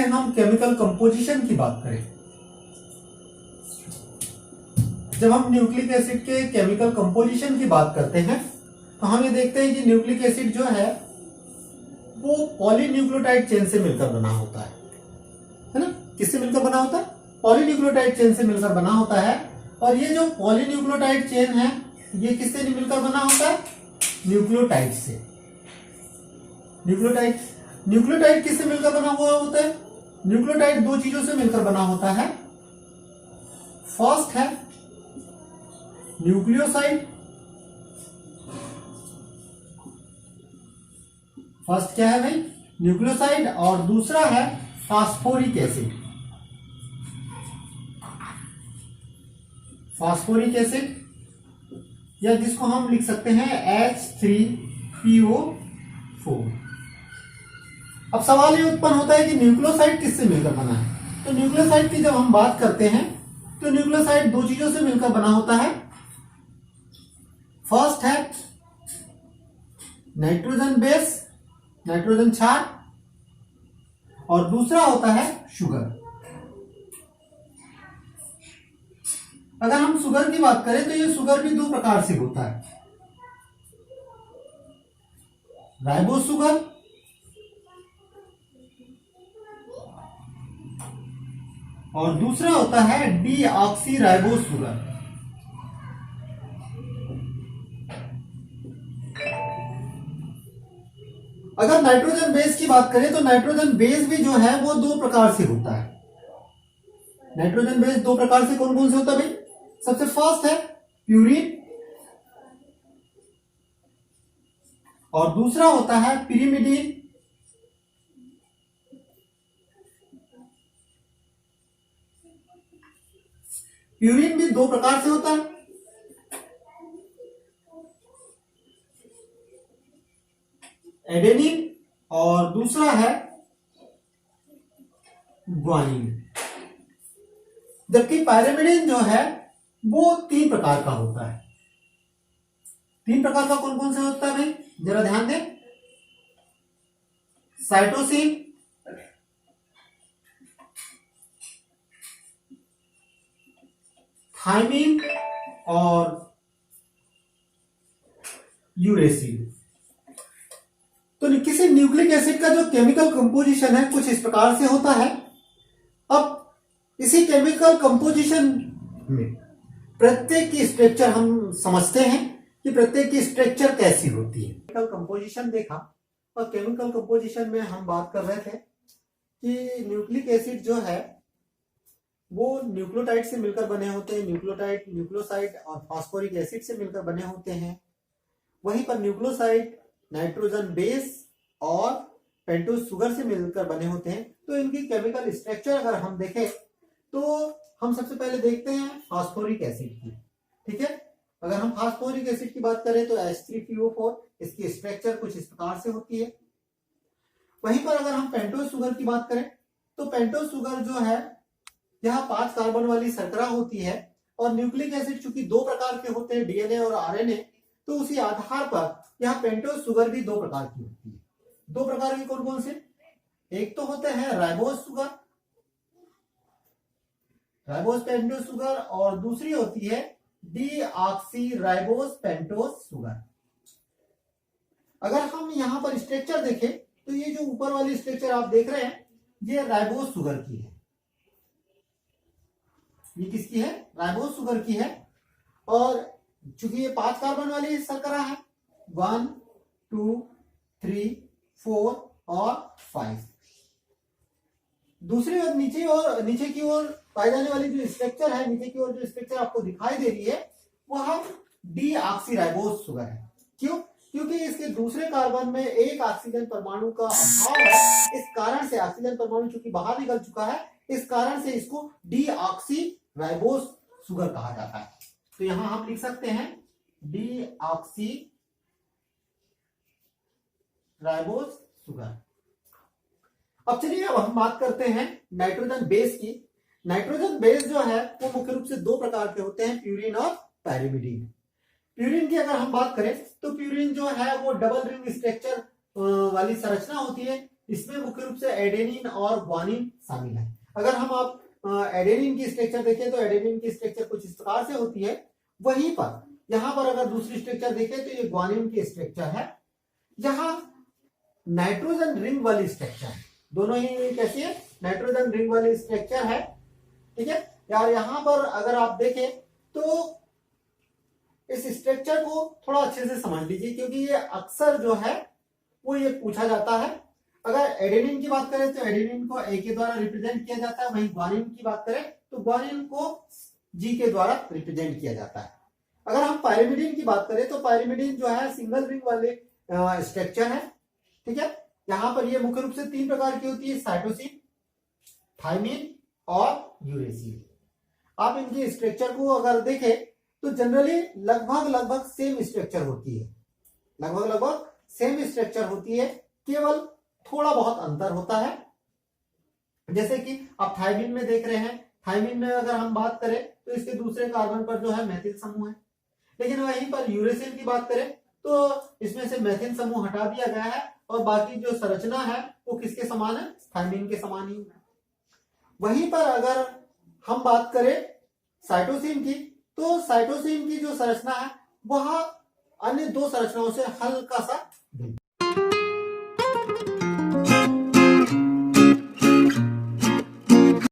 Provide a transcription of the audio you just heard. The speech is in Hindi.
हम केमिकल कंपोजिशन की बात करें, जब हम न्यूक्लिक एसिड के केमिकल कंपोजिशन की बात करते हैं तो हम ये देखते हैं कि न्यूक्लिक एसिड जो है वो पॉलीन्यूक्लियोटाइड चेन से मिलकर बना होता है ना। किससे मिलकर बना होता है? पॉलीन्यूक्लियोटाइड चेन से मिलकर बना होता है। और ये जो पॉलीन्यूक्लियोटाइड चेन है ये किससे मिलकर बना होता है? न्यूक्लियोटाइड से। न्यूक्लियोटाइड किससे मिलकर बना हुआ होता है? न्यूक्लियोटाइड दो चीजों से मिलकर बना होता है। फर्स्ट है न्यूक्लियोसाइड, फर्स्ट क्या है भाई? न्यूक्लियोसाइड। और दूसरा है फास्फोरिक एसिड। फास्फोरिक एसिड या जिसको हम लिख सकते हैं H3PO4। अब सवाल ये उत्पन्न होता है कि न्यूक्लियोसाइड किससे मिलकर बना है। तो न्यूक्लियोसाइड की जब हम बात करते हैं तो न्यूक्लियोसाइड दो चीजों से मिलकर बना होता है। फर्स्ट है नाइट्रोजन बेस, नाइट्रोजन क्षार, और दूसरा होता है शुगर। अगर हम शुगर की बात करें तो ये शुगर भी दो प्रकार से होता है, राइबोस शुगर और दूसरा होता है डीऑक्सी राइबोस शुगर। अगर नाइट्रोजन बेस की बात करें तो नाइट्रोजन बेस भी जो है वो दो प्रकार से होता है। नाइट्रोजन बेस दो प्रकार से कौन कौन से होता है भाई? सबसे फर्स्ट है प्यूरिन और दूसरा होता है पिरिमिडीन। प्यूरिन भी दो प्रकार से होता है, एडेनिन और दूसरा है ग्वानिन। जबकि पायरिमिडिन जो है वो तीन प्रकार का होता है। तीन प्रकार का कौन कौन सा होता है भाई? जरा ध्यान दें। साइटोसिन, थाइमिन और यूरेसिल। तो किसी न्यूक्लिक एसिड का जो केमिकल कंपोजिशन है कुछ इस प्रकार से होता है। अब इसी केमिकल कंपोजिशन में प्रत्येक की स्ट्रक्चर हम समझते हैं कि प्रत्येक की स्ट्रक्चर कैसी होती है। केमिकल कंपोजिशन देखा और केमिकल कंपोजिशन में हम बात कर रहे थे कि न्यूक्लिक एसिड जो है वो न्यूक्लियोटाइड से मिलकर बने होते हैं। न्यूक्लियोटाइड, न्यूक्लियोसाइड और फास्फोरिक एसिड से मिलकर बने होते हैं। वहीं पर न्यूक्लियोसाइड नाइट्रोजन बेस और पेंटोज शुगर से मिलकर बने होते हैं। तो इनकी केमिकल स्ट्रक्चर अगर हम देखें तो हम सबसे पहले देखते हैं फास्फोरिक एसिड की। ठीक है, अगर हम फास्फोरिक एसिड की बात करें तो H3PO4, इसकी स्ट्रक्चर कुछ इस प्रकार से होती है। वहीं पर अगर हम पेंटोज शुगर की बात करें तो पेंटोज शुगर जो है यहाँ 5 कार्बन वाली शर्करा होती है। और न्यूक्लिक एसिड चूंकि दो प्रकार के होते हैं, डीएनए और आरएनए, तो उसी आधार पर यहाँ पेंटोज शुगर भी दो प्रकार की होती है। दो प्रकार की कौन कौन से? एक तो होते हैं ribose sugar, ribose pentose sugar, और दूसरी होती है डीऑक्सी राइबोस पेंटोज शुगर। अगर हम यहां पर स्ट्रक्चर देखें तो ये जो ऊपर वाली स्ट्रक्चर आप देख रहे हैं ये राइबोस शुगर की है। ये किसकी है? राइबोस शुगर की है। और चूंकि ये 5 कार्बन वाली शर्करा है, 1, 2, 3, 4 और 5। दूसरी ओर नीचे की ओर पाई जाने वाली जो स्ट्रक्चर है, नीचे की ओर जो स्ट्रक्चर आपको दिखाई दे रही है वह डीऑक्सी राइबोस शुगर है। क्यों? क्योंकि इसके दूसरे कार्बन में एक ऑक्सीजन परमाणु का अभाव है। इस कारण से ऑक्सीजन परमाणु चूंकि बाहर निकल चुका है, इस कारण से इसको डीऑक्सी राइबोस शुगर कहा जाता है। तो यहां हम लिख सकते हैं डीऑक्सी राइबोस शुगर। अब चलिए अब हम बात करते हैं नाइट्रोजन बेस की। नाइट्रोजन बेस जो है वो मुख्य रूप से दो प्रकार के होते हैं, प्यूरिन और पायरिमिडीन। प्यूरिन की अगर हम बात करें तो प्यूरिन जो है वो डबल रिंग स्ट्रक्चर वाली संरचना होती है। इसमें मुख्य रूप से एडेनिन और ग्वानिन शामिल है। अगर हम आप एडेनिन की स्ट्रक्चर देखें तो एडेनिन की स्ट्रक्चर कुछ इस प्रकार से होती है। वहीं पर यहां पर अगर दूसरी स्ट्रक्चर देखें तो ये ग्वानिन की स्ट्रक्चर है, जहां नाइट्रोजन रिंग वाली स्ट्रक्चर है। दोनों ही कैसी है? नाइट्रोजन रिंग वाली स्ट्रक्चर है, ठीक है यार। यहां पर अगर आप देखें तो इस स्ट्रक्चर को थोड़ा अच्छे से समझ लीजिए, क्योंकि ये अक्सर जो है वो ये पूछा जाता है। अगर एडेनिन की बात करें तो एडेनिन को ए के द्वारा रिप्रेजेंट किया जाता है, वहीं ग्वानिन की बात करें तो ग्वानिन को जी के द्वारा रिप्रेजेंट किया जाता है। अगर हम पायरिमिडीन की बात करें तो पायरिमिडीन जो है सिंगल रिंग वाले स्ट्रक्चर है, ठीक है। यहां पर ये मुख्य रूप से 3 प्रकार की होती है, साइटोसिन, थायमिन और यूरेसिल। आप इनके स्ट्रक्चर को अगर देखें तो जनरली लगभग सेम स्ट्रक्चर होती है, लगभग सेम स्ट्रक्चर होती है, केवल थोड़ा बहुत अंतर होता है। जैसे कि आप थायमिन में देख रहे हैं, थायमिन में अगर हम बात करें तो इसके दूसरे कार्बन पर जो है मेथिल समूह है, लेकिन वहीं पर यूरेसिल की बात करें तो इसमें से मेथिल समूह हटा दिया गया है और बाकी जो संरचना है वो किसके समान है? थायमिन के समान ही है। वहीं पर अगर हम बात करें साइटोसिन की तो साइटोसिन की जो संरचना है वह अन्य 2 संरचनाओं से हल्का सा भिन्न